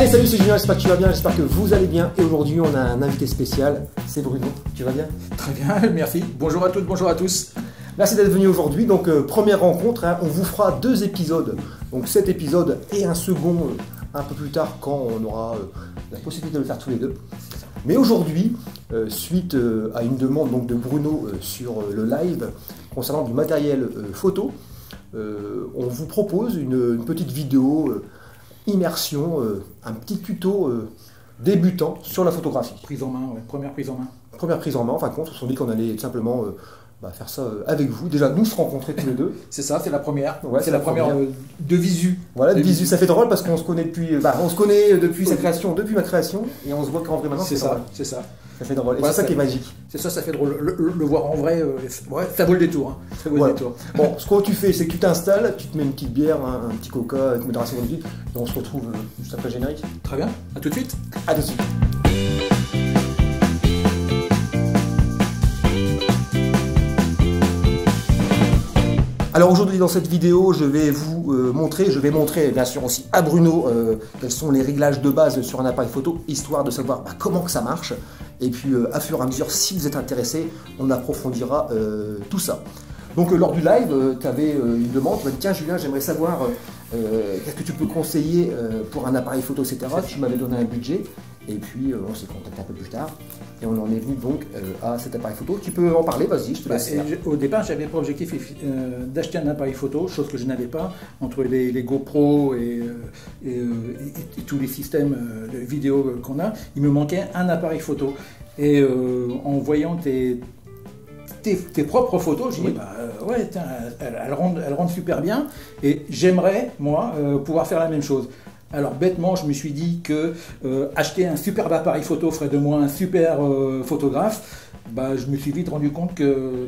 Hey, salut, c'est Julien, j'espère que tu vas bien, j'espère que vous allez bien. Et aujourd'hui, on a un invité spécial, c'est Bruno. Tu vas bien? Très bien, merci. Bonjour à toutes, bonjour à tous. Merci d'être venu aujourd'hui. Donc, première rencontre, hein, on vous fera 2 épisodes. Donc, cet épisode et un second un peu plus tard quand on aura la possibilité de le faire tous les deux. Mais aujourd'hui, suite à une demande donc, de Bruno sur le live concernant du matériel photo, on vous propose une petite vidéo immersion, un petit tuto débutant sur la photographie. Prise en main, ouais. Première prise en main. Première prise en main, en fin de compte, on s'est dit qu'on allait simplement faire ça avec vous. Déjà, nous se rencontrer tous les deux. C'est ça, c'est la première. Ouais, c'est la première de visu. Voilà, de visu. Ça fait drôle parce qu'on se connaît depuis sa création, depuis ma création, et on se voit qu'en vrai maintenant. C'est ça, c'est ça. Ça fait drôle. Et voilà, c'est ça qui est magique. C'est ça, ça fait drôle. Le voir en vrai, ouais, ça vaut le détour. Hein. Ça vaut voilà. le détour. Bon, ce que tu fais, c'est que tu t'installes, tu te mets une petite bière, un petit coca, avec modération de vie, et on se retrouve juste après le générique. Très bien, à tout de suite. À tout de suite. Alors aujourd'hui dans cette vidéo, je vais vous montrer bien sûr aussi à Bruno quels sont les réglages de base sur un appareil photo, histoire de savoir comment que ça marche. Et puis à fur et à mesure, si vous êtes intéressé, on approfondira tout ça. Donc lors du live, tu avais une demande, tu m'as dit tiens Julien, j'aimerais savoir qu'est-ce que tu peux conseiller pour un appareil photo, etc. Tu m'avais donné un budget. Et puis on s'est contacté un peu plus tard et on en est venu donc à cet appareil photo. Tu peux en parler, vas-y, je te laisse. Au départ, j'avais pour objectif d'acheter un appareil photo, chose que je n'avais pas. Entre les GoPro et tous les systèmes de vidéo qu'on a, il me manquait un appareil photo. Et en voyant tes propres photos, j'ai dit, ouais, tiens, elles rendent super bien. Et j'aimerais, moi, pouvoir faire la même chose. Alors bêtement, je me suis dit que acheter un superbe appareil photo ferait de moi un super photographe. Je me suis vite rendu compte que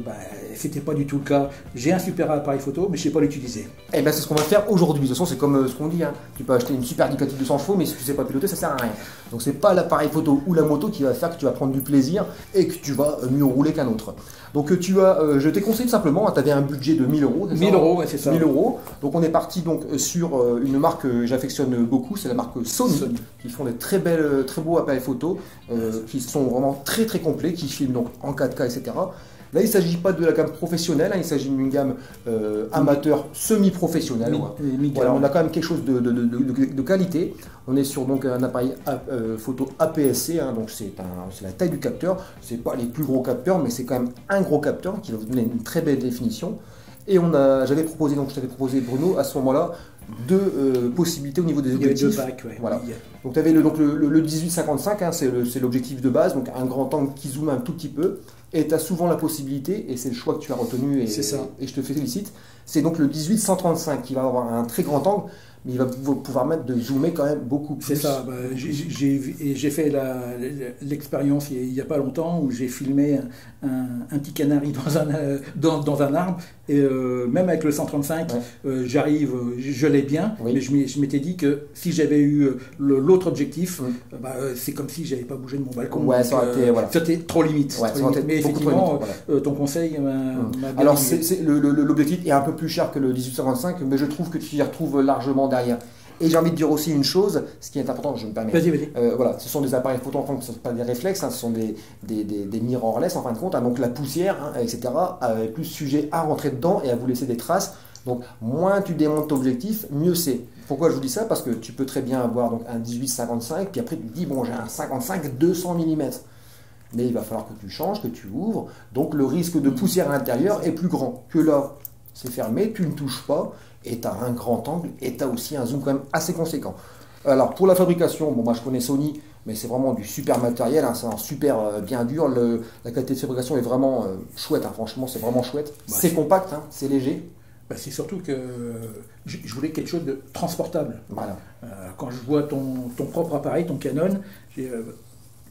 c'était pas du tout le cas. J'ai un super appareil photo, mais je sais pas l'utiliser. Et c'est ce qu'on va faire aujourd'hui. De toute façon, c'est comme ce qu'on dit. Hein. Tu peux acheter une super Ducati 200 chevaux, mais si tu sais pas piloter, ça sert à rien. Donc c'est pas l'appareil photo ou la moto qui va faire que tu vas prendre du plaisir et que tu vas mieux rouler qu'un autre. Donc je t'ai conseillé simplement, tu avais un budget de 1000 euros. 1000 euros, ouais, c'est ça. 1000 euros. Donc on est parti donc sur une marque que j'affectionne beaucoup, c'est la marque Sony, qui font des très beaux appareils photo, qui sont vraiment très très complets, qui filment donc en 4K, etc. Là, il ne s'agit pas de la gamme professionnelle, il s'agit d'une gamme amateur semi-professionnelle. Voilà, on a quand même quelque chose de qualité. On est sur donc, un appareil photo APS-C, donc c'est la taille du capteur. Ce n'est pas les plus gros capteurs, mais c'est quand même un gros capteur qui va vous donner une très belle définition. Et je t'avais proposé, Bruno, à ce moment-là, 2 possibilités au niveau des objectifs. Il y avait 2 packs, ouais. Voilà. Donc tu avais le 18-55, c'est l'objectif de base, donc un grand angle qui zoome un tout petit peu. Et tu as souvent la possibilité, et c'est le choix que tu as retenu, et je te félicite, c'est donc le 18-135 qui va avoir un très grand angle, mais il va pouvoir mettre de zoomer quand même beaucoup plus. C'est ça, j'ai fait l'expérience il n'y a pas longtemps où j'ai filmé un petit canari dans un arbre, et même avec le 135, j'arrive, je l'ai bien, mais je m'étais dit que si j'avais eu l'autre objectif, c'est comme si j'avais pas bougé de mon balcon. Ouais, c'était trop limite. Mais effectivement, ton conseil m'a bien. Alors l'objectif est un peu plus cher que le 18-55, mais je trouve que tu y retrouves largement derrière. Et j'ai envie de dire aussi une chose, ce qui est important, je me permets. Vas-y. Voilà, ce sont des appareils photo, ce ne sont pas des réflexes, ce sont des mirrorless en fin de compte, donc la poussière, etc., est plus sujet à rentrer dedans et à vous laisser des traces. Donc moins tu démontes ton objectif, mieux c'est. Pourquoi je vous dis ça? Parce que tu peux très bien avoir donc, un 18-55, puis après tu te dis, bon j'ai un 55 200 mm. Mais il va falloir que tu changes, que tu ouvres, donc le risque de poussière à l'intérieur est plus grand. Que là, c'est fermé, tu ne touches pas, et tu as un grand angle, et tu as aussi un zoom quand même assez conséquent. Alors pour la fabrication, moi je connais Sony, mais c'est vraiment du super matériel, c'est un super bien dur, la qualité de fabrication est vraiment chouette, franchement c'est vraiment chouette. C'est compact, c'est léger. C'est surtout que je voulais quelque chose de transportable. Voilà. Quand je vois ton propre appareil, ton Canon,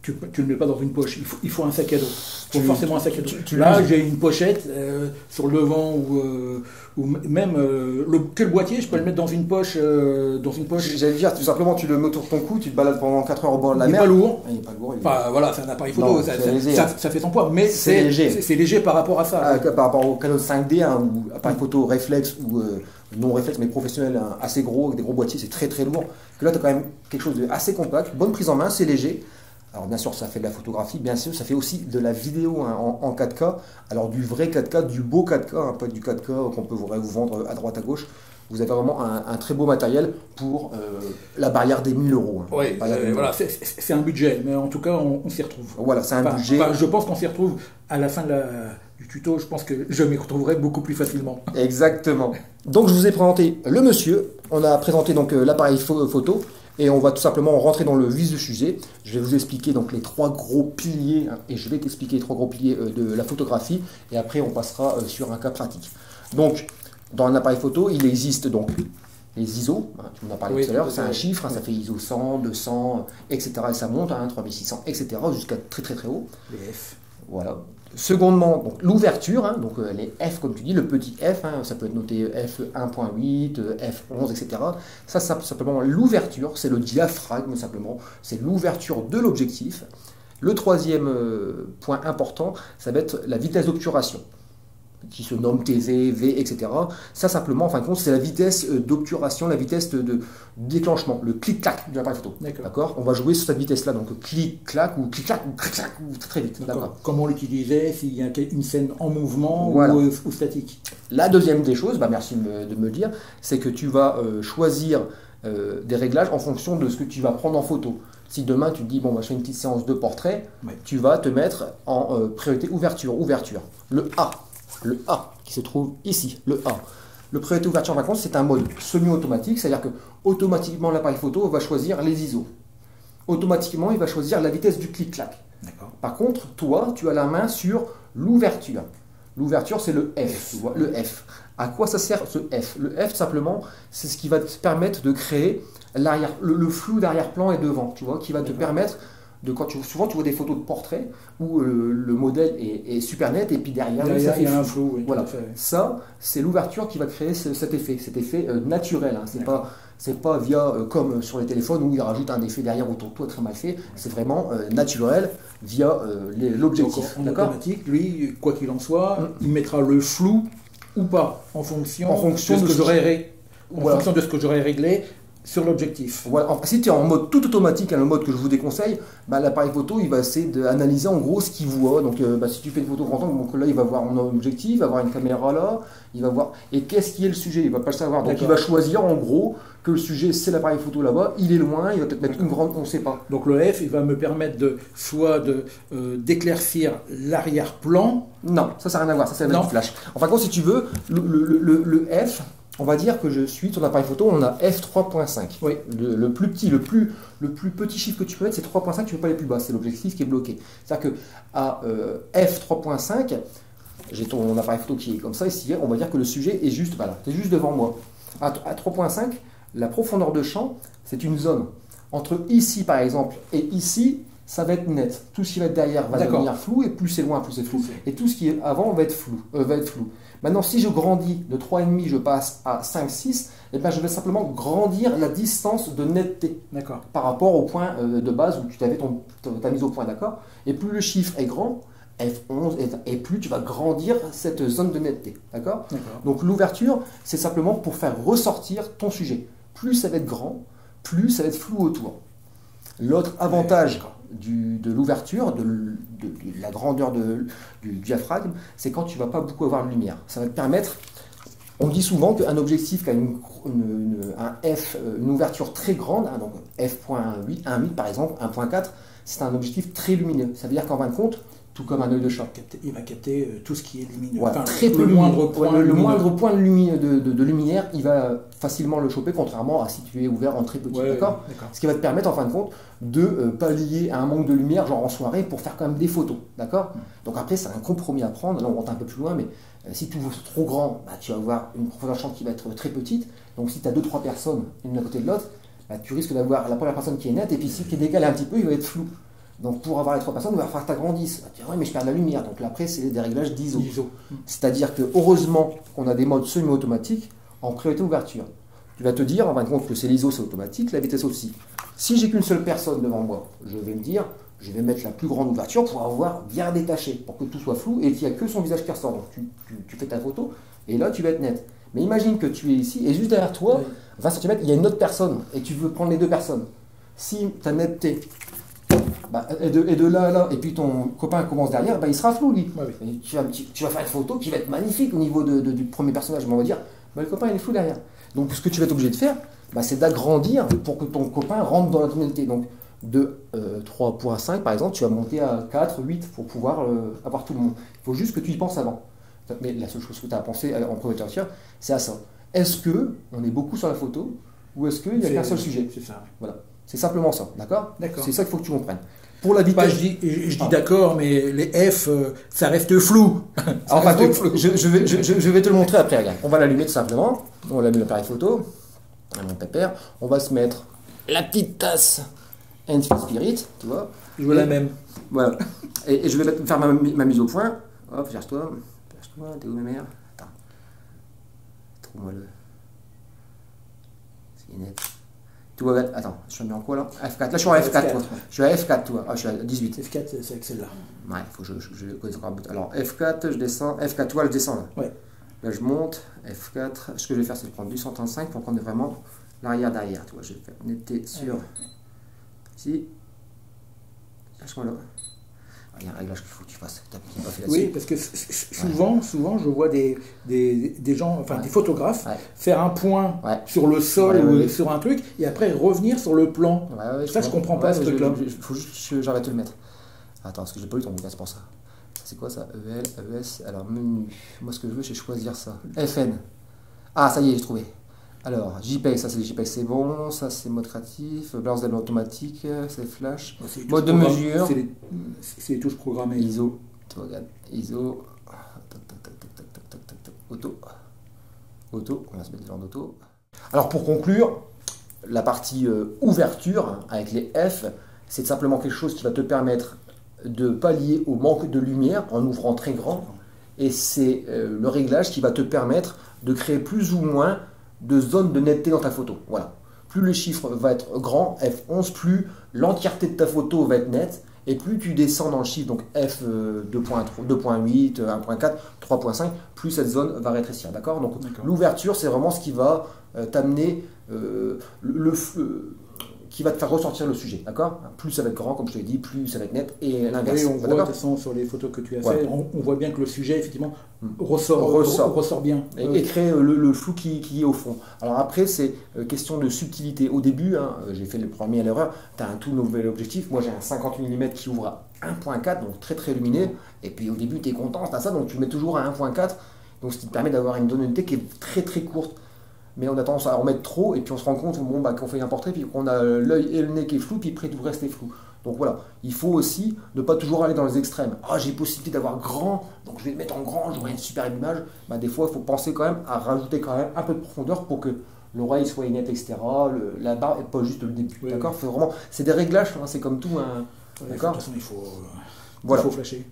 tu ne le mets pas dans une poche, il faut un sac à dos. Il faut forcément un sac à dos. Là, j'ai une pochette sur le devant ou même que le boîtier, je peux le mettre dans une poche. J'allais dire, tout simplement, tu le mets autour de ton cou, tu te balades pendant 4 heures au bord de la mer. Il n'est pas lourd. Il n'est pas lourd. Voilà, c'est un appareil photo, ça fait son poids, mais c'est léger par rapport à ça. Par rapport au Canon 5D, ou appareil photo réflexe non réflexe mais professionnel, hein, assez gros, avec des gros boîtiers, c'est très très lourd. Que là, tu as quand même quelque chose d'assez compact, bonne prise en main, c'est léger. Alors bien sûr, ça fait de la photographie, bien sûr, ça fait aussi de la vidéo hein, en 4K. Alors du vrai 4K, du beau 4K, hein, pas du 4K qu'on peut vous vendre à droite à gauche. Vous avez vraiment un très beau matériel pour la barrière des 1000 euros. Hein. Oui, voilà, c'est un budget, mais en tout cas, on s'y retrouve. Voilà, c'est un budget. Je pense qu'on s'y retrouve à la fin du tuto. Je pense que je m'y retrouverai beaucoup plus facilement. Exactement. Donc, je vous ai présenté le monsieur. On a présenté donc l'appareil photo. Et on va tout simplement rentrer dans le vif du sujet. Je vais vous expliquer donc les 3 gros piliers, hein, et je vais t'expliquer les 3 gros piliers de la photographie. Et après, on passera sur un cas pratique. Donc, dans un appareil photo, il existe donc les ISO, hein, tu m'en as parlé tout à l'heure, c'est un chiffre, hein, ça fait ISO 100, 200, etc. Et ça monte, hein, 3600, etc. jusqu'à très très très haut. Les F. Voilà. Secondement, donc l'ouverture, hein, donc les F comme tu dis, le petit F, hein, ça peut être noté F1.8, F11, etc. Ça, simplement l'ouverture, c'est le diaphragme simplement, c'est l'ouverture de l'objectif. Le troisième point important, ça va être la vitesse d'obturation, qui se nomme TZ, V, etc. Ça, simplement, en fin de compte, c'est la vitesse d'obturation, la vitesse de déclenchement, le clic-clac de l'appareil photo. D'accord. On va jouer sur cette vitesse-là, donc clic-clac ou clic-clac ou clic-clac ou très vite. Comment l'utiliser s'il y a une scène en mouvement voilà. ou statique. La deuxième des choses, merci de me le dire, c'est que tu vas choisir des réglages en fonction de ce que tu vas prendre en photo. Si demain tu te dis, bon, je fais une petite séance de portrait, tu vas te mettre en priorité ouverture. Le A qui se trouve ici, le A. Le priorité ouverture en vacances, c'est un mode semi-automatique, c'est-à-dire que automatiquement l'appareil photo va choisir les ISO. Automatiquement, il va choisir la vitesse du clic-clac. Par contre, toi, tu as la main sur l'ouverture. L'ouverture, c'est le F, tu vois, le F. À quoi ça sert ce F? Le F, simplement, c'est ce qui va te permettre de créer le flou d'arrière-plan et devant, tu vois, qui va te permettre souvent tu vois des photos de portrait où le modèle est super net et puis derrière il y a un flou. Oui, voilà. Ça, c'est l'ouverture qui va créer cet effet naturel. Hein. C'est pas via, comme sur les téléphones où il rajoute un effet derrière autour de toi très mal fait. C'est vraiment naturel via l'objectif. En automatique, lui, quoi qu'il en soit, il mettra le flou ou pas en fonction de ce que j'aurais réglé sur l'objectif. Voilà. Si tu es en mode tout automatique, hein, le mode que je vous déconseille, l'appareil photo il va essayer d'analyser en gros ce qu'il voit. Donc si tu fais une photo grand angle, donc là il va voir mon objectif, il va voir une caméra là, il va voir. Et qu'est-ce qui est le sujet? Il va pas le savoir. Donc il va choisir en gros que le sujet c'est l'appareil photo là-bas, il est loin, il va peut-être mettre une grande, on ne sait pas. Donc le F il va me permettre soit d'éclaircir l'arrière-plan. Non, ça n'a rien à voir, ça c'est avec du flash. Enfin, si tu veux, le F. On va dire que je suis sur l'appareil photo, on a f3.5. Oui. Le plus petit, le plus petit chiffre que tu peux mettre, c'est 3.5, tu ne peux pas aller plus bas, c'est l'objectif qui est bloqué. C'est-à-dire qu'à f3.5, j'ai ton appareil photo qui est comme ça, ici, on va dire que le sujet est juste, voilà, c'est juste devant moi. À 3.5, la profondeur de champ, c'est une zone. Entre ici, par exemple, et ici, ça va être net. Tout ce qui va être derrière va devenir flou, et plus c'est loin, plus c'est flou. Et tout ce qui est avant va être flou. Maintenant, si je grandis de 3,5, je passe à 5, 6, et bien je vais simplement grandir la distance de netteté par rapport au point de base où tu avais ta mise au point, d'accord? Et plus le chiffre est grand, F11, et plus tu vas grandir cette zone de netteté, d'accord? Donc l'ouverture, c'est simplement pour faire ressortir ton sujet. Plus ça va être grand, plus ça va être flou autour. L'autre avantage de l'ouverture, de la grandeur du diaphragme, c'est quand tu ne vas pas beaucoup avoir de lumière. Ça va te permettre, on dit souvent qu'un objectif qui a une ouverture très grande, hein, donc f.8, 1.8 par exemple, 1.4, c'est un objectif très lumineux. Ça veut dire qu'en fin de compte, tout comme un œil de chat, il va capter tout ce qui est lumineux. Voilà, très peu moindre point de lumière, il va facilement le choper, contrairement à si tu es ouvert en très petit. D'accord. Ce qui va te permettre en fin de compte de pallier à un manque de lumière, genre en soirée, pour faire quand même des photos. D'accord. Donc après, c'est un compromis à prendre. Là, on rentre un peu plus loin, mais si tu ouvres trop grand, tu vas avoir une profondeur de champ qui va être très petite. Donc si tu as 2-3 personnes, une à côté de l'autre, tu risques d'avoir la première personne qui est nette, et puis si tu es décalé un petit peu, il va être flou. Donc pour avoir les 3 personnes, il va falloir que tu agrandisses. Tu dis, ouais, mais je perds de la lumière. Donc là, après, c'est des réglages d'ISO. C'est-à-dire que heureusement qu'on a des modes semi-automatiques en priorité ouverture. Tu vas te dire, en fin de compte, que c'est l'ISO, c'est automatique, la vitesse aussi. Si j'ai qu'une seule personne devant moi, je vais me dire, je vais mettre la plus grande ouverture pour avoir bien détaché, pour que tout soit flou et qu'il n'y a que son visage qui ressort. Donc tu fais ta photo et là, tu vas être net. Mais imagine que tu es ici et juste derrière toi, 20 cm, il y a une autre personne et tu veux prendre les deux personnes. Si ta netteté est de là à là et puis ton copain commence derrière, il sera flou lui. Et tu vas faire une photo qui va être magnifique au niveau du premier personnage, mais on va dire, le copain il est flou derrière. Donc ce que tu vas être obligé de faire, c'est d'agrandir pour que ton copain rentre dans la tonalité. Donc de 3.5 par exemple, tu vas monter à 4, 8 pour pouvoir avoir tout le monde. Il faut juste que tu y penses avant. Mais la seule chose que tu as à penser en premier tertiaire, c'est à ça. Est-ce qu'on est beaucoup sur la photo ou est-ce qu'il n'y a qu'un seul sujet? C'est ça. Voilà. C'est simplement ça, d'accord? D'accord. C'est ça qu'il faut que tu comprennes. Pour la vitesse... je dis d'accord, mais les F, ça reste flou. Je vais te le montrer après, regarde. On va l'allumer tout simplement. On allume l'appareil photo. Mon pépère. On va se mettre la petite tasse Enfield Spirit, tu vois. Je veux la même. Voilà. Et je vais faire ma mise au point. Hop, cherche-toi. T'es où ma mère? Attends. Trouve-moi le... C'est net. Tu vois, attends, je suis mis en quoi là? F4. Là, je suis en F4. Toi. Je suis à F4, toi. Ah, je suis à 18. F4, c'est avec celle-là. Ouais, il faut que je connaisse encore un peu. Alors, F4, je descends. F4, toi, je descends là. Ouais. Là, je monte. F4. Ce que je vais faire, c'est de prendre du 135 pour prendre vraiment l'arrière derrière. Tu vois, je vais faire netteté sur. Ici. Lâche-moi là. Il y a un réglage qu'il faut que tu fasses. T'as pas fait là-dessus. Oui, parce que souvent, je vois des gens, enfin des photographes, faire un point sur le sol ou sur un truc, et après revenir sur le plan. Ça, je comprends pas ce truc-là. Il faut juste que j'arrête de le mettre. Attends, parce que j'ai pas eu ton bouquin, c'est pour ça. C'est quoi ça? EL, ES, alors menu. Moi, ce que je veux, c'est choisir ça. FN. Ah, ça y est, j'ai trouvé. Alors, JPEG, ça c'est JPEG, c'est bon. Ça c'est mode créatif. Balance d'elle automatique, c'est flash. Mode de mesure. C'est les touches programmées. ISO. Tu regardes. ISO. Auto. Auto. On va se mettre en auto. Alors, pour conclure, la partie ouverture avec les F, c'est simplement quelque chose qui va te permettre de pallier au manque de lumière en ouvrant très grand. Et c'est le réglage qui va te permettre de créer plus ou moins de zones de netteté dans ta photo. Voilà. Plus le chiffre va être grand, F11, plus l'entièreté de ta photo va être nette, et plus tu descends dans le chiffre, donc F 2.8, 1.4, 3.5, plus cette zone va rétrécir. D'accord? Donc l'ouverture, c'est vraiment ce qui va t'amener qui va te faire ressortir le sujet, d'accord? Plus ça va être grand, comme je te l'ai dit, plus ça va être net, et l'inverse. Et on voit, de toute façon, sur les photos que tu as fait, on voit bien que le sujet, effectivement, ressort bien. Et crée le flou qui est au fond. Alors après, c'est question de subtilité. Au début, j'ai fait le premier à l'erreur, tu as un tout nouvel objectif. Moi, j'ai un 50 mm qui ouvre à 1.4, donc très très lumineux. Et puis au début, tu es content, tu as ça, donc tu mets toujours à 1.4. Donc ce qui te permet d'avoir une tonalité qui est très très courte. Mais on a tendance à en mettre trop, et puis on se rend compte qu'on fait un portrait, puis qu'on a l'œil et le nez qui est flou, puis après tout reste est flou. Donc voilà, il faut aussi ne pas toujours aller dans les extrêmes. Ah, j'ai possibilité d'avoir grand, donc je vais le mettre en grand, j'aurai une superbe image. Des fois, il faut penser quand même à rajouter quand même un peu de profondeur pour que l'oreille soit nette, etc. La barre et pas juste le début. Oui, d'accord, faut vraiment, c'est des réglages, c'est comme tout. D'accord. De toute façon, il faut flasher.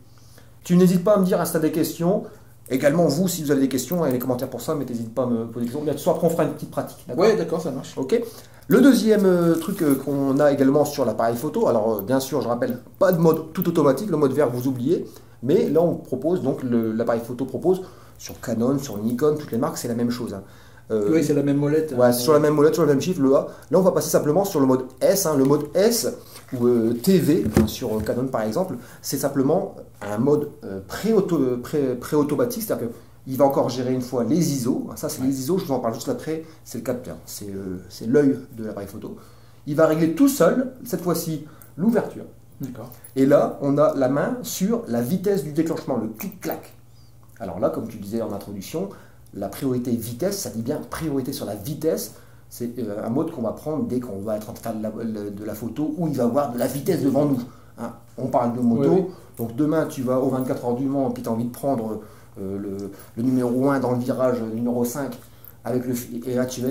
Tu n'hésites pas à me dire si tu as des questions. Également, vous, si vous avez des questions, les commentaires pour ça, mais n'hésitez pas à me poser des questions. Bien sûr, après, on fera une petite pratique. Oui, d'accord, ça marche. Ok. Le deuxième truc qu'on a également sur l'appareil photo, alors bien sûr, je rappelle, pas de mode tout automatique, le mode vert, vous oubliez, mais là, on propose, donc l'appareil photo propose, sur Canon, sur Nikon, toutes les marques, c'est la même chose. Oui, c'est la même molette. Ouais, sur la même molette, sur le même chiffre, le A. Là, on va passer simplement sur le mode S. Le mode S, ou TV, sur Canon par exemple, c'est simplement un mode pré-automatique, c'est-à-dire qu'il va encore gérer une fois les ISO. Ça, c'est les ISO, je vous en parle juste après, c'est le capteur, c'est l'œil de l'appareil photo. Il va régler tout seul, cette fois-ci, l'ouverture. D'accord. Et là, on a la main sur la vitesse du déclenchement, le clic-clac. Alors là, comme tu disais en introduction, la priorité vitesse, ça dit bien priorité sur la vitesse. C'est un mode qu'on va prendre dès qu'on va être en train de faire de la photo où il va y avoir de la vitesse devant nous. On parle de moto, donc demain tu vas aux 24 heures du Mans et tu as envie de prendre le numéro 1 dans le virage numéro 5 avec et là tu vas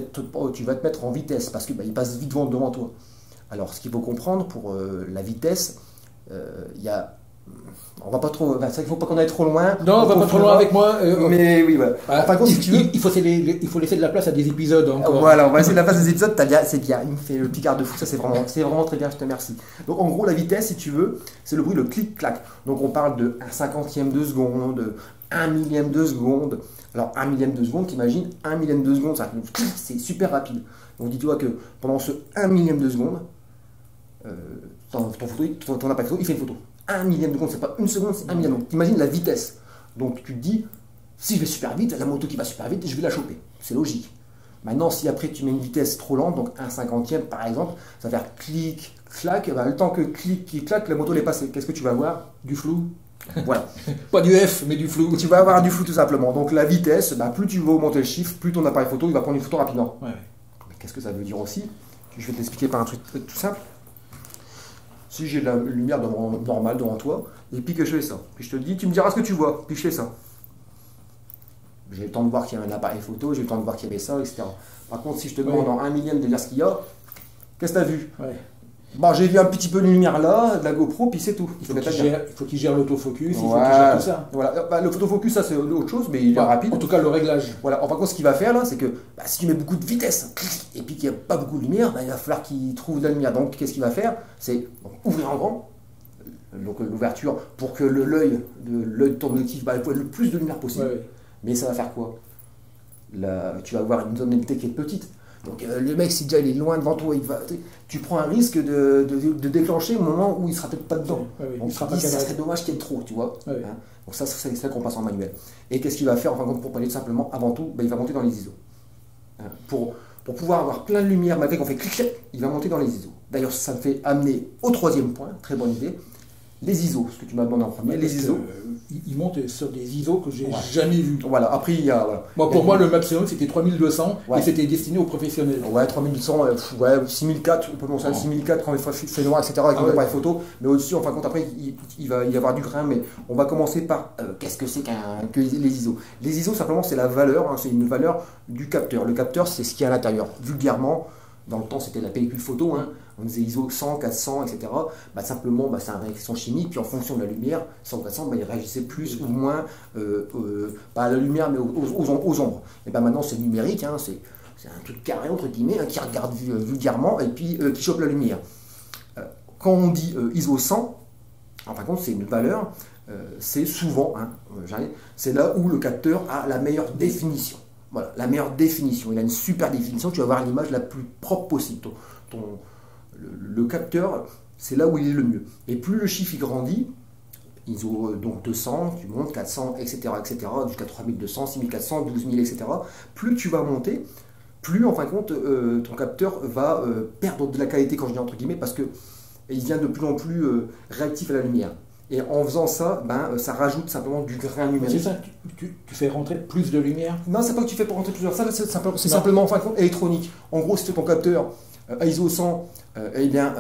te mettre en vitesse parce qu'il passe vite devant toi. Alors ce qu'il faut comprendre pour la vitesse, il y a... On va pas trop. C'est vrai qu'il faut pas qu'on aille trop loin. Non, on va pas trop loin avec moi. Mais oui, voilà. Enfin, si tu veux, il faut laisser de la place à des épisodes encore. Voilà, on va laisser de la place à des épisodes. C'est bien. Il me fait le petit quart de fou. Ça, c'est vraiment très bien. Je te remercie. Donc, en gros, la vitesse, si tu veux, c'est le bruit, le clic-clac. Donc, on parle de 1/50e de seconde, 1 millième de seconde. Alors 1 millième de seconde, t'imagines, 1 millième de seconde, c'est super rapide. Donc dis-toi que pendant ce 1 millième de seconde, ton appareil photo, il fait une photo. 1 millième de seconde, c'est pas une seconde, c'est 1 millième. Donc t'imagines la vitesse. Donc tu te dis, si je vais super vite, la moto qui va super vite, je vais la choper. C'est logique. Maintenant, si après tu mets une vitesse trop lente, donc 1/50e par exemple, ça va faire clic, clac, bah, le temps que clic, clac, la moto l'est passée. Qu'est-ce que tu vas avoir? Du flou. Voilà. Pas du F, mais du flou. Tu vas avoir du flou tout simplement. Donc la vitesse, bah, plus tu vas augmenter le chiffre, plus ton appareil photo il va prendre une photo rapidement. Ouais. Mais qu'est-ce que ça veut dire aussi? Je vais t'expliquer par un truc tout simple. Si j'ai la lumière normale devant toi, et puis que je fais ça, puis je te dis, tu me diras ce que tu vois, puis je fais ça. J'ai le temps de voir qu'il y a un appareil photo, j'ai le temps de voir qu'il y avait ça, etc. Par contre, si je te demande en 1 millième de dire ce qu'il y a, qu'est-ce que tu as vu? Ouais. Bon, j'ai vu un petit peu de lumière là, de la GoPro, puis c'est tout. Il faut qu'il gère l'autofocus, il faut qu'il voilà. gère tout ça. Voilà. Bah, le photofocus, ça c'est autre chose, mais il est rapide. En tout cas, le réglage. Voilà. En fin de compte, ce qu'il va faire là, c'est que bah, si tu mets beaucoup de vitesse et puis qu'il n'y a pas beaucoup de lumière, bah, il va falloir qu'il trouve de la lumière. Donc, qu'est-ce qu'il va faire? C'est ouvrir en grand, donc l'ouverture, pour que l'œil de ton objectif bah, ait le plus de lumière possible. Ouais. Mais ça va faire quoi? Là, tu vas avoir une zone d'ombrité qui est petite. Donc le mec, si déjà il est loin devant toi, tu prends un risque de déclencher au moment où il ne sera peut-être pas dedans. Ouais, donc ça serait dommage qu'il y ait trop, tu vois. Ouais. Hein, donc ça, c'est ça qu'on passe en manuel. Et qu'est-ce qu'il va faire en fin de compte pour parler tout simplement? Avant tout, bah, il va monter dans les ISO. Hein, pour pouvoir avoir plein de lumière, malgré qu'on fait clic, il va monter dans les ISO. D'ailleurs, ça me fait amener au troisième point, très bonne idée. Les ISO, ce que tu m'as demandé en premier, les ISO. Il monte sur des ISO que j'ai jamais vus. Voilà, après il y a. Voilà. Pour moi, le maximum c'était 3200 et c'était destiné aux professionnels. Ouais, 3200, ouais, 6004, on peut monter à 6004 quand on fait noir, etc. avec un appareil photo. Mais au-dessus, en fin de compte, après il va y avoir du grain. Mais on va commencer par qu'est-ce que c'est que les ISO? Les ISO, simplement, c'est la valeur, hein, c'est une valeur du capteur. Le capteur, c'est ce qu'il y a à l'intérieur. Vulgairement, dans le temps, c'était la pellicule photo. Hein. On disait ISO 100, 400, etc. Bah, simplement, bah, c'est une réaction chimique, puis en fonction de la lumière, 100, 400, bah, il réagissait plus ou moins, pas à la lumière, mais aux ombres. Et bah, maintenant, c'est numérique, hein, c'est un truc carré, entre guillemets, hein, qui regarde vulgairement, et puis qui chope la lumière. Quand on dit ISO 100, en fin de compte, c'est une valeur, c'est souvent, hein, c'est là où le capteur a la meilleure définition. Voilà, la meilleure définition. Il a une super définition, tu vas avoir l'image la plus propre possible. Le capteur, c'est là où il est le mieux. Et plus le chiffre il grandit, ISO donc 200, tu montes 400, etc., jusqu'à 3200, 6400, 12000, etc. Plus tu vas monter, plus en fin de compte ton capteur va perdre de la qualité, quand je dis entre guillemets, parce que il devient de plus en plus réactif à la lumière. Et en faisant ça, ben, ça rajoute simplement du grain numérique. C'est ça, tu fais rentrer plus de lumière? Non, c'est pas que tu fais pour rentrer plus de lumière, c'est simplement en fin de compte électronique. En gros, si ton capteur à ISO 100, eh bien,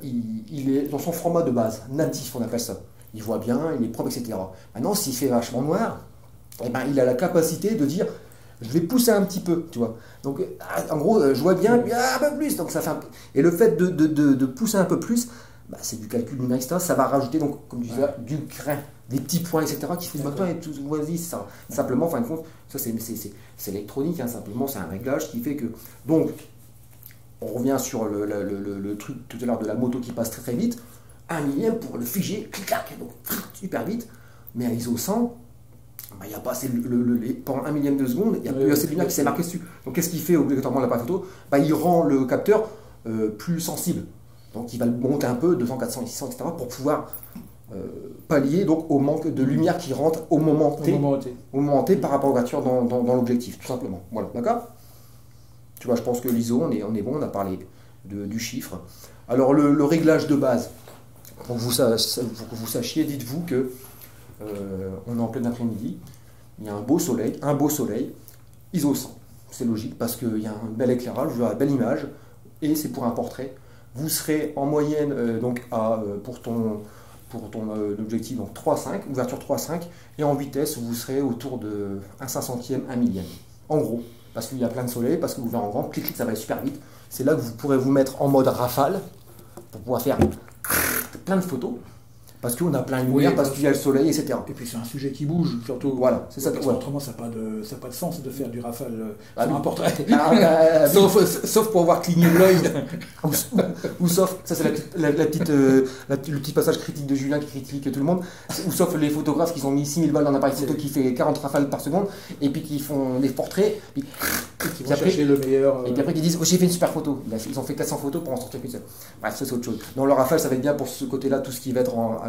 il est dans son format de base, natif, on appelle ça. Il voit bien, il est propre, etc. Maintenant, s'il fait vachement noir, eh ben, il a la capacité de dire, je vais pousser un petit peu, tu vois. Donc, en gros, je vois bien, un peu plus. Donc, ça fait Et le fait de pousser un peu plus, bah, c'est du calcul numérique, etc. Ça va rajouter, donc, comme tu disais, du grain, des petits points, etc. qui fait maintenant et tout, vas-y, ça. Simplement, en fin de compte, ça c'est électronique, hein, simplement, c'est un réglage qui fait que. Donc, on revient sur le truc tout à l'heure de la moto qui passe très très vite. 1 millième pour le figer, clic-clac, donc super vite. Mais à ISO 100, il n'y a pas assez pendant 1 millième de seconde, il n'y a plus assez de lumière qui s'est marqué dessus. Donc qu'est-ce qu'il fait obligatoirement l'appareil photo? Il rend le capteur plus sensible. Donc il va le monter un peu, 200, 400, 600, etc. pour pouvoir pallier donc, au manque de lumière qui rentre au moment T par rapport à l'ouverture dans l'objectif, tout simplement. Voilà, d'accord? Tu vois, je pense que l'ISO, on est bon, on a parlé du chiffre. Alors le réglage de base, pour que vous sachiez, dites-vous que on est en plein après-midi, il y a un beau soleil, ISO 100. C'est logique parce qu'il y a un bel éclairage, vous aurez une belle image, et c'est pour un portrait. Vous serez en moyenne donc pour ton objectif donc 3,5, ouverture 3,5, et en vitesse vous serez autour de 1/500e, 1 millième. En gros, parce qu'il y a plein de soleil, parce que vous verrez en grand, clic, ça va aller super vite. C'est là que vous pourrez vous mettre en mode rafale pour pouvoir faire plein de photos. parce qu'on a plein de lumière, parce qu'il y a le soleil, etc. Et puis c'est un sujet qui bouge, surtout. Voilà, c'est ça. Parce Voilà. autrement, ça n'a pas de sens de faire du rafale Ah, sur oui. un portrait. Sauf pour avoir cligné l'œil. ou sauf, ça c'est le petit passage critique de Julien qui critique tout le monde, ou sauf les photographes qui ont mis 6000 balles dans un appareil photo qui fait 40 rafales par seconde, et puis qui font des portraits, puis Qui vont chercher le meilleur. et puis après, ils disent, oh, j'ai fait une super photo. Ils ont fait 400 photos pour en sortir qu'une seule. Bref, ça, c'est autre chose. Dans le rafale, ça va être bien pour ce côté-là, tout ce qui va être en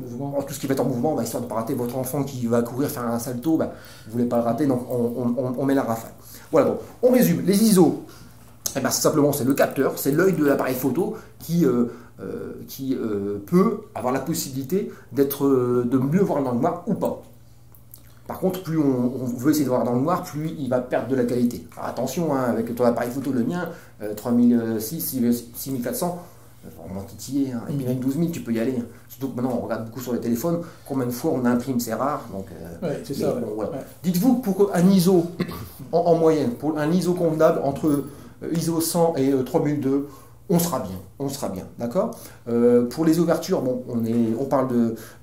mouvement. Tout ce qui va être en mouvement, bah, histoire de ne pas rater votre enfant qui va courir faire un salto, bah, vous ne voulez pas le rater, donc on met la rafale. Voilà, bon, on résume. Les ISO, eh ben, simplement, c'est le capteur, c'est l'œil de l'appareil photo qui peut avoir la possibilité de mieux voir dans le noir ou pas. Par contre, plus on veut essayer de voir dans le noir, plus il va perdre de la qualité. Alors attention, hein, avec ton appareil photo, le mien, 3006, 6400, vraiment titillé, hein, et puis même 12000, tu peux y aller. Hein. Surtout que maintenant, on regarde beaucoup sur les téléphones, combien de fois on imprime, c'est rare. Donc, ouais, c'est ça. Bon, voilà. Ouais. Dites-vous que pour un ISO, en moyenne, pour un ISO convenable, entre ISO 100 et 3002, on sera bien, d'accord. Pour les ouvertures, bon, on parle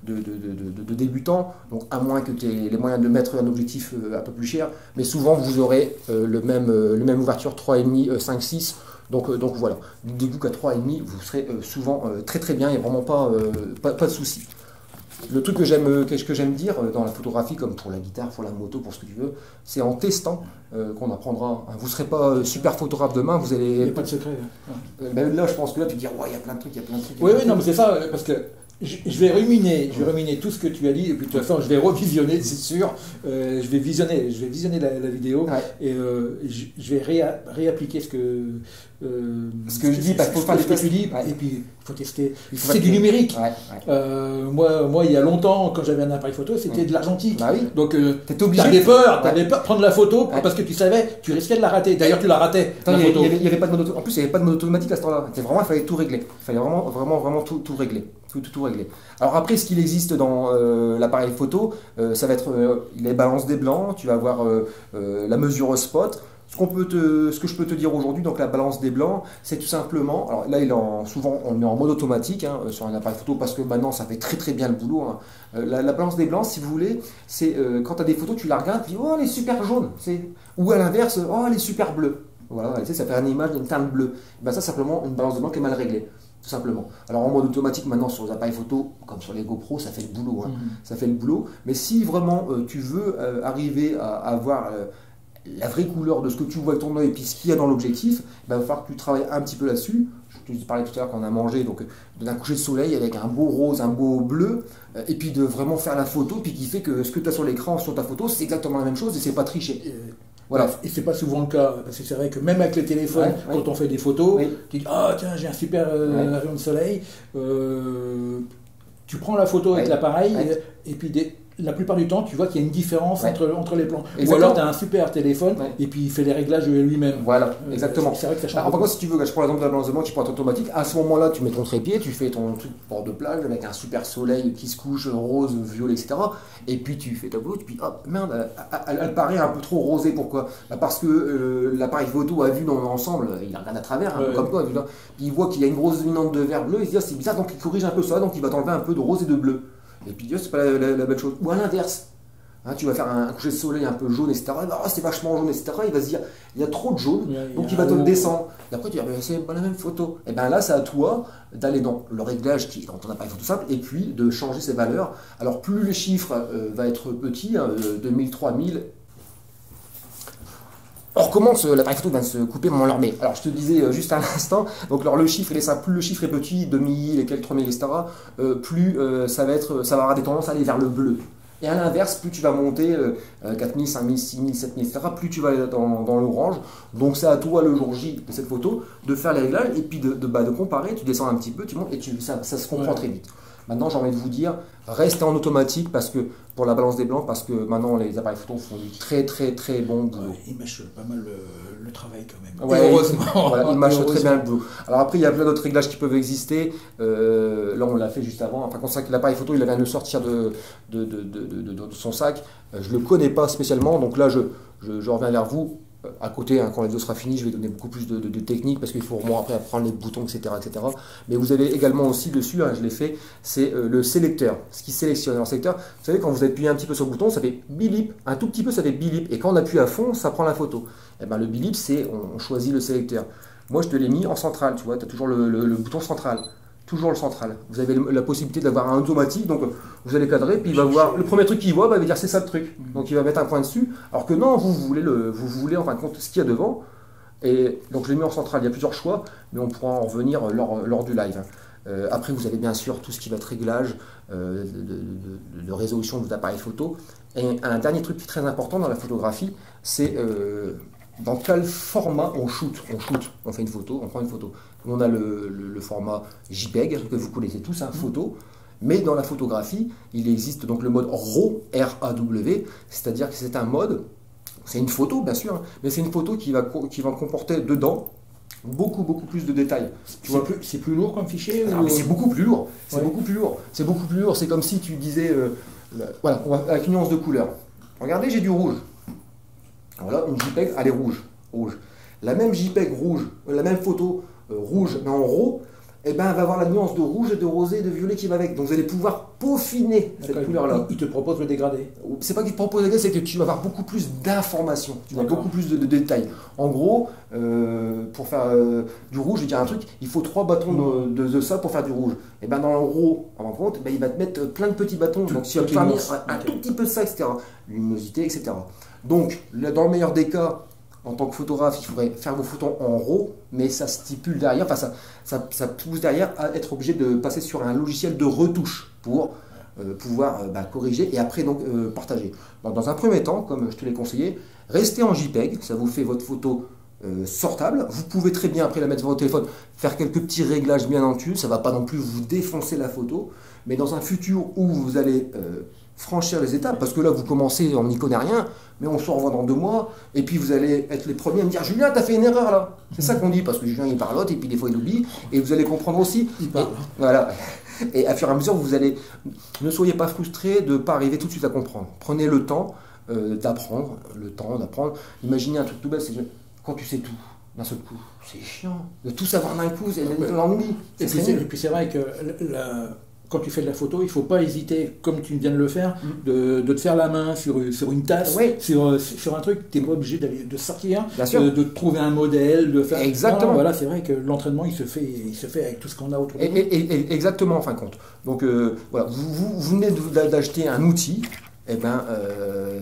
de débutants, donc à moins que tu aies les moyens de mettre un objectif un peu plus cher, mais souvent vous aurez le même ouverture 3,5, 5, 6, donc voilà. Dites-vous qu'à 3,5, vous serez souvent très très bien, il n'y a vraiment pas de souci. Le truc que j'aime dire dans la photographie, comme pour la guitare, pour la moto, pour ce que tu veux, c'est en testant qu'on apprendra. Vous ne serez pas super photographe demain, vous allez... Il n'y a pas de secret. Ben là, je pense que là, tu te dis, ouais, il y a plein de trucs, il y a plein de trucs. Oui, non, mais c'est ça, parce que je vais ruminer tout ce que tu as dit, et puis de toute façon, je vais revisionner, c'est sûr. Je vais visionner la vidéo, Ouais. et je vais réappliquer ce que je dis, parce qu'il faut faire ce des que tests. tu dis, Ouais. et puis il faut tester. faut C'est faire du des- numérique. Ouais. Moi, il y a longtemps, quand j'avais un appareil photo, c'était de l'argentique. Bah oui. Donc, T'étais obligé. t'avais peur Ouais. de prendre la photo Ouais. parce que tu savais, tu risquais de la rater. D'ailleurs, tu la ratais, Attends, la photo. il y avait pas de mode en plus, il n'y avait pas de mode automatique à ce temps-là. Il fallait tout régler. Il fallait vraiment tout régler. Tout régler. Alors après, ce qu'il existe dans l'appareil photo, ça va être les balances des blancs, tu vas avoir la mesure au spot. Ce que je peux te dire aujourd'hui, donc la balance des blancs, c'est tout simplement, alors là souvent on le met en mode automatique hein, sur un appareil photo parce que maintenant ça fait très très bien le boulot. Hein. La balance des blancs, si vous voulez, c'est quand tu as des photos, tu la regardes, tu dis oh elle est super jaune, ou à l'inverse, oh elle est super bleue. Voilà, tu sais, ça fait une image d'une teinte bleue. Ben ça simplement une balance de blanc qui est mal réglée. Tout simplement. Alors en mode automatique maintenant sur les appareils photo, comme sur les GoPro, ça fait le boulot. Hein. Ça fait le boulot. Mais si vraiment tu veux arriver à avoir la vraie couleur de ce que tu vois avec ton œil et puis ce qu'il y a dans l'objectif, il va falloir que tu travailles un petit peu là-dessus. Je te parlais tout à l'heure qu'on a mangé donc d'un coucher de soleil avec un beau rose, un beau bleu, et puis de vraiment faire la photo, puis qui fait que ce que tu as sur l'écran, sur ta photo, c'est exactement la même chose et c'est pas triché. Voilà. Et c'est pas souvent le cas, parce que c'est vrai que même avec les téléphones, Ouais, quand on fait des photos, Oui. tu dis ah tiens j'ai un super rayon de soleil, tu prends la photo avec Ouais. l'appareil Ouais. et puis la plupart du temps tu vois qu'il y a une différence Ouais. entre les plans. Ou Exactement. alors tu as un super téléphone Ouais. et puis il fait les réglages lui-même. Voilà, exactement. C'est vrai que ça change. Alors, par contre, si tu veux, je prends l'exemple de la balance de blanc qui peut être automatique. À ce moment-là, tu mets ton trépied, tu fais ton truc bord de plage avec un super soleil qui se couche, rose, violet, etc. Et puis tu fais ta photo, puis hop, merde, elle paraît un peu trop rosée. Pourquoi parce que l'appareil photo a vu dans l'ensemble, il regarde à travers, un peu comme toi, puis il voit qu'il y a une grosse dominante de vert bleu, il se dit ah, c'est bizarre, donc il corrige un peu ça, donc il va t'enlever un peu de rose et de bleu. Et puis c'est pas la belle chose. Ou à l'inverse. Hein, tu vas faire un coucher de soleil un peu jaune, etc. Ah, c'est vachement jaune, etc. Il va se dire, il y a trop de jaune, donc il va te le descendre. Et après, tu vas dire, c'est pas la même photo. Et bien là, c'est à toi d'aller dans le réglage qui est dans ton appareil photo simple, et puis de changer ses valeurs. Alors, plus le chiffre va être petit, 2000, 3000, on recommence, l'appareil photo va se couper, on leur met. Alors je te disais juste à l'instant, donc alors, le chiffre il est simple, plus le chiffre est petit, 2000 et quelques 3000, etc., plus ça va avoir des tendances à aller vers le bleu. Et à l'inverse, plus tu vas monter 4000, 5000, 6000, 7000, etc., plus tu vas aller dans l'orange. Donc c'est à toi le jour J de cette photo de faire les réglages et puis de comparer, tu descends un petit peu, tu montes et ça se comprend très vite. Maintenant, j'ai envie de vous dire, restez en automatique parce que pour la balance des blancs, parce que maintenant les appareils photo font du très très très bon boulot. Ils mâchent pas mal le travail quand même. Ouais, heureusement. Voilà, ils mâchent très bien le boulot. Alors après, il y a plein d'autres réglages qui peuvent exister. Là, on l'a fait juste avant. Enfin, quand l'appareil photo, il vient de sortir de son sac. Je ne le connais pas spécialement, donc là, je reviens vers vous. À côté, hein, quand la vidéo sera finie, je vais donner beaucoup plus de techniques parce qu'il faut vraiment après apprendre les boutons, etc., etc. Mais vous avez également aussi dessus, hein, je l'ai fait, c'est le sélecteur, ce qui sélectionne. Alors, le sélecteur, vous savez, quand vous appuyez un petit peu sur le bouton, ça fait bip, un tout petit peu, ça fait bip. Et quand on appuie à fond, ça prend la photo. Et ben, le bip, c'est on choisit le sélecteur. Moi, je te l'ai mis en central, tu vois, tu as toujours le bouton central. Toujours le central. Vous avez la possibilité d'avoir un automatique, donc vous allez cadrer, puis il va voir, le premier truc qu'il voit, il va dire c'est ça le truc. Donc il va mettre un point dessus, alors que non, vous voulez en fin de compte ce qu'il y a devant. Et donc je l'ai mis en central, il y a plusieurs choix, mais on pourra en revenir lors du live. Après vous avez bien sûr tout ce qui va être réglage de résolution de vos appareils photo. Et un dernier truc qui est très important dans la photographie, c'est dans quel format on shoot. On fait une photo, on prend une photo. On a le format JPEG que vous connaissez tous, hein, photo. Mais dans la photographie, il existe donc le mode RAW, R-A-W, c'est-à-dire que c'est un mode, c'est une photo bien sûr, hein, mais c'est une photo qui va comporter dedans beaucoup plus de détails. C'est plus lourd comme fichier C'est beaucoup plus lourd. C'est beaucoup plus lourd. C'est beaucoup plus lourd. C'est comme si tu disais, voilà, avec une nuance de couleur. Regardez, j'ai du rouge. Voilà, une JPEG, elle est rouge. La même JPEG rouge, la même photo rouge, mais en RAW, eh ben, elle va avoir la nuance de rouge, de rosé, de violet qui va avec. Donc vous allez pouvoir peaufiner cette couleur-là. Il te propose le dégradé. C'est pas qu'il te propose le dégradé, c'est que tu vas avoir beaucoup plus d'informations, tu vas beaucoup plus de détails. En gros, pour faire du rouge, je vais dire un truc, il faut 3 bâtons de ça pour faire du rouge. Et ben dans le RAW, en fin de compte, il va te mettre plein de petits bâtons. Donc tu vas faire un tout petit peu de ça, etc. Luminosité, etc. Donc, dans le meilleur des cas, en tant que photographe, il faudrait faire vos photos en RAW, mais ça stipule derrière, enfin ça pousse derrière à être obligé de passer sur un logiciel de retouche pour pouvoir corriger et après donc partager. Donc, dans un premier temps, comme je te l'ai conseillé, restez en JPEG, ça vous fait votre photo sortable. Vous pouvez très bien après la mettre sur votre téléphone, faire quelques petits réglages bien en dessus, ça ne va pas non plus vous défoncer la photo, mais dans un futur où vous allez franchir les étapes, parce que là vous commencez, on n'y connaît rien, mais on se revoit dans 2 mois, et puis vous allez être les premiers à me dire Julien, t'as fait une erreur là. C'est ça qu'on dit, parce que Julien il parlote, et puis des fois il oublie, et vous allez comprendre aussi. Il parle. Voilà. Et à fur et à mesure, vous allez. Ne soyez pas frustrés de ne pas arriver tout de suite à comprendre. Prenez le temps d'apprendre, Imaginez un truc tout bête, c'est que quand tu sais tout, d'un seul coup, c'est chiant. De tout savoir d'un coup, c'est l'ennui. Et puis c'est vrai que quand tu fais de la photo, il ne faut pas hésiter, comme tu viens de le faire, de te faire la main sur une tasse, sur un truc. Tu n'es pas obligé de sortir, de trouver un modèle, de faire. Exactement. Non, voilà, c'est vrai que l'entraînement, il se fait avec tout ce qu'on a autour de nous. Exactement, en fin de compte. Donc voilà, vous venez d'acheter un outil. Eh ben,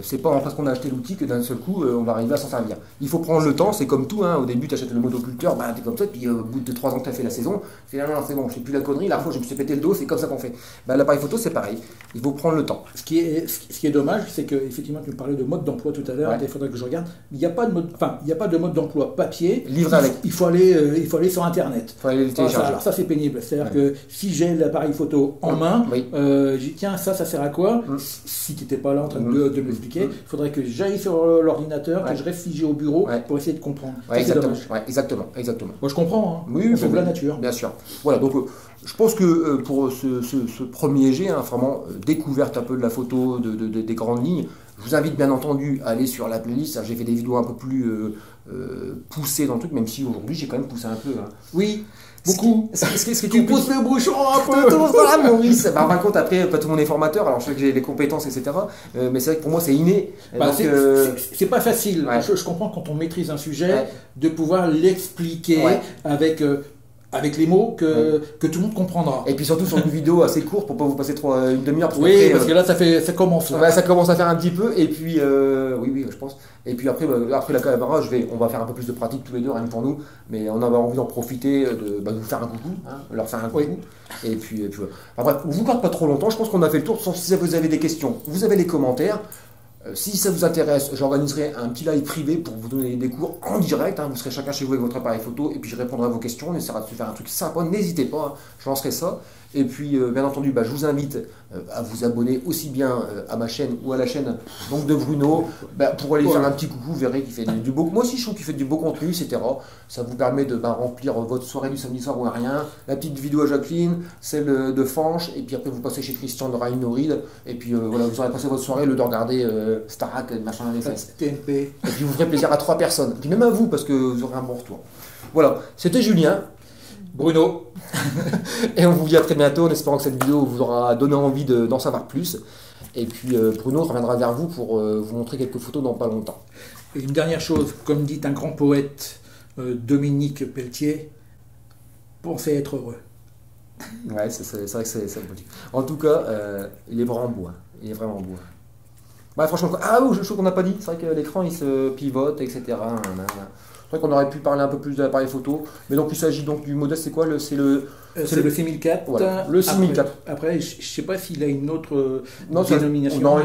c'est pas parce qu'on a acheté l'outil que d'un seul coup on va arriver à s'en servir. Il faut prendre le temps, c'est comme tout, hein. Au début tu achètes le motoculteur, t'es comme ça, puis au bout de 3 ans que tu as fait la saison, c'est non, c'est bon, je fais plus la connerie, la fois je me suis pété le dos, c'est comme ça qu'on fait. L'appareil photo c'est pareil, il faut prendre le temps. Ce qui est dommage, c'est que effectivement tu me parlais de mode d'emploi tout à l'heure, il faudrait que je regarde, il n'y a pas de mode d'emploi papier, livré avec. Il faut aller sur internet. Il faut aller le télécharger. Alors ça c'est pénible, c'est-à-dire que si j'ai l'appareil photo en main, je dis tiens ça sert à quoi? Si tu n'étais pas là en train de m'expliquer, il faudrait que j'aille sur l'ordinateur, que je reste figé au bureau pour essayer de comprendre. Exactement. Moi je comprends, hein. Oui, c'est de la nature. Bien sûr. Voilà, donc je pense que pour ce premier jet, hein, vraiment découverte un peu de la photo, des grandes lignes, je vous invite bien entendu à aller sur la playlist. J'ai fait des vidéos un peu plus poussées dans le truc, même si aujourd'hui j'ai quand même poussé un peu. Hein. Oui. Beaucoup. Ce que tu pousses le bouchon un peu. Voilà, Maurice. En fin de compte, après, pas tout le monde est formateur, alors je sais que j'ai les compétences, etc. Mais c'est vrai que pour moi, c'est inné. C'est pas facile. Ouais. Je comprends quand on maitrise un sujet, de pouvoir l'expliquer avec les mots que tout le monde comprendra. Et puis surtout sur une vidéo assez courte pour pas vous passer une demi-heure. Parce que là, ça commence. Ça commence à faire un petit peu. Et puis, oui, je pense. Et puis après la caméra, on va faire un peu plus de pratique tous les deux, rien que pour nous. Mais on avait envie d'en profiter, de vous faire un coucou, hein, leur faire un coucou. Et puis voilà. Bref, vous garde pas trop longtemps. Je pense qu'on a fait le tour. Si vous avez des questions, vous avez les commentaires. Si ça vous intéresse, j'organiserai un petit live privé pour vous donner des cours en direct. Hein. Vous serez chacun chez vous avec votre appareil photo et puis je répondrai à vos questions. On essaiera de faire un truc sympa. N'hésitez pas, je lancerai ça. Et puis, bien entendu, je vous invite à vous abonner aussi bien à ma chaîne ou à la chaîne donc, de Bruno pour aller faire un petit coucou. Vous verrez qu'il fait du beau. Moi aussi, je trouve qu'il fait du beau contenu, etc. Ça vous permet de remplir votre soirée du samedi soir ou à rien. La petite vidéo à Jacqueline, celle de Fanche. Et puis après, vous passez chez Christian de Rhino Reed. Et puis voilà, vous aurez passé votre soirée, le de regarder Starac, machin, les fesses. TNP. Et puis vous ferez plaisir à 3 personnes. Et puis même à vous, parce que vous aurez un bon retour. Voilà, c'était Julien. Bruno. Et on vous dit à très bientôt en espérant que cette vidéo vous aura donné envie d'en savoir plus. Et puis Bruno reviendra vers vous pour vous montrer quelques photos dans pas longtemps. Et une dernière chose, comme dit un grand poète, Dominique Pelletier, pensez être heureux. Ouais, c'est vrai que c'est politique. En tout cas, il est vraiment beau. Hein. Il est vraiment beau. Ouais, franchement, ah oui, chose qu'on n'a pas dit, c'est vrai que l'écran il se pivote, etc. C'est vrai qu'on aurait pu parler un peu plus de l'appareil photo, mais donc il s'agit donc du modèle, c'est quoi C'est le 6004. Voilà, le 6004. Après, je ne sais pas s'il a une autre non, dénomination. Non,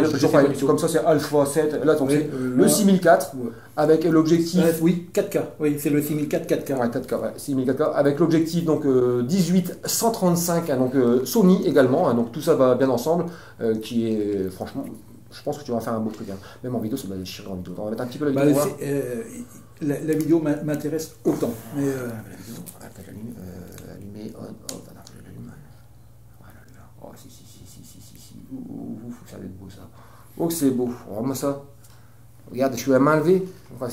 comme ça c'est Alpha 7. Là, donc c'est le 6004 avec l'objectif. Oui, 4K. Oui, c'est le 6004 4K. Ouais, 4K, ouais, 6004 avec l'objectif donc 18-135, hein, donc Sony également. Hein, donc tout ça va bien ensemble, qui est franchement. Je pense que tu vas faire un beau truc. Hein. Même en vidéo, ça va déchirer en vidéo. On va mettre un petit peu la vidéo. La vidéo m'intéresse autant. Mais allumer, on, off, alors je l'allume. Voilà, là. Oh, si. Ça va être beau ça. Oh, que c'est beau. Regarde-moi ça. Regarde, je suis à main levée. Enfin,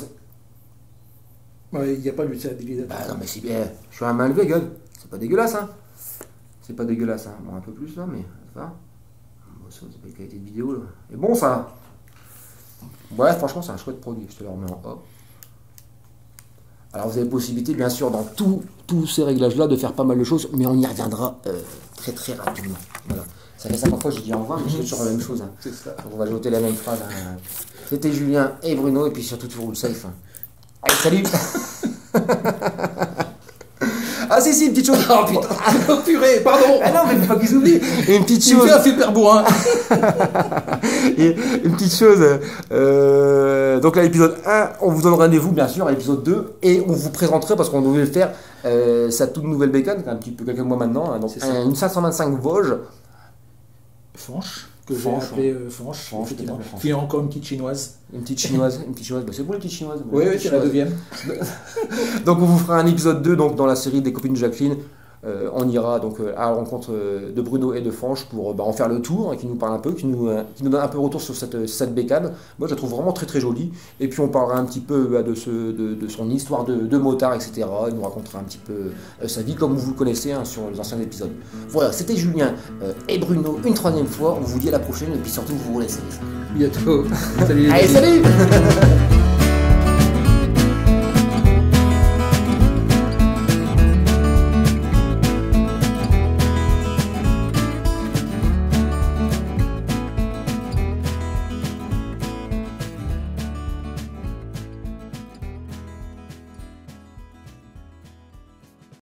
il n'y a pas de stabilisateur. Bah non, mais c'est bien. Je suis à main levée, gueule. C'est pas dégueulasse, hein. C'est pas dégueulasse, hein. Bon, un peu plus là, mais ça va. C'est pas une qualité de vidéo là. Et bon ça. Ouais, franchement c'est un chouette produit, je te le remets en haut. Alors vous avez possibilité bien sûr dans tous ces réglages là de faire pas mal de choses, mais on y reviendra très très rapidement. Voilà. Ça fait 50 fois que je dis au revoir, mais je fais toujours la même chose. Hein. C'est ça. Donc on va ajouter la même phrase. Hein. C'était Julien et Bruno, et puis surtout tu roules safe. Hein. Allez, salut. Ah si, une petite chose. Oh putain, oh, purée, pardon. Ah non, mais faut pas qu'ils oublient. Et une petite chose. Il fait un super bourrin. Et une petite chose. Donc là, l'épisode 1, on vous donne rendez-vous bien sûr à l'épisode 2 et on vous présenterait parce qu'on devait faire sa toute nouvelle bécane, un petit peu quelques mois maintenant. Hein, donc une 525 Vosges. Fanche. Que j'ai appelé Fanche. Puis encore une petite chinoise. Une petite chinoise, bah, c'est bon les petites chinoises. Oui, c'est la deuxième. Donc on vous fera un épisode 2 donc, dans la série des copines de Jacqueline. On ira donc à la rencontre de Bruno et de Franche pour en faire le tour, hein, qui nous parle un peu, qui nous donne un peu de retour sur cette bécane. Moi je la trouve vraiment très très jolie. Et puis on parlera un petit peu de son histoire de motard, etc. Il nous racontera un petit peu sa vie comme vous le connaissez hein, sur les anciens épisodes. Voilà, c'était Julien et Bruno une troisième fois. On vous dit à la prochaine et puis surtout vous vous laissez. Bientôt. Salut. Allez, salut.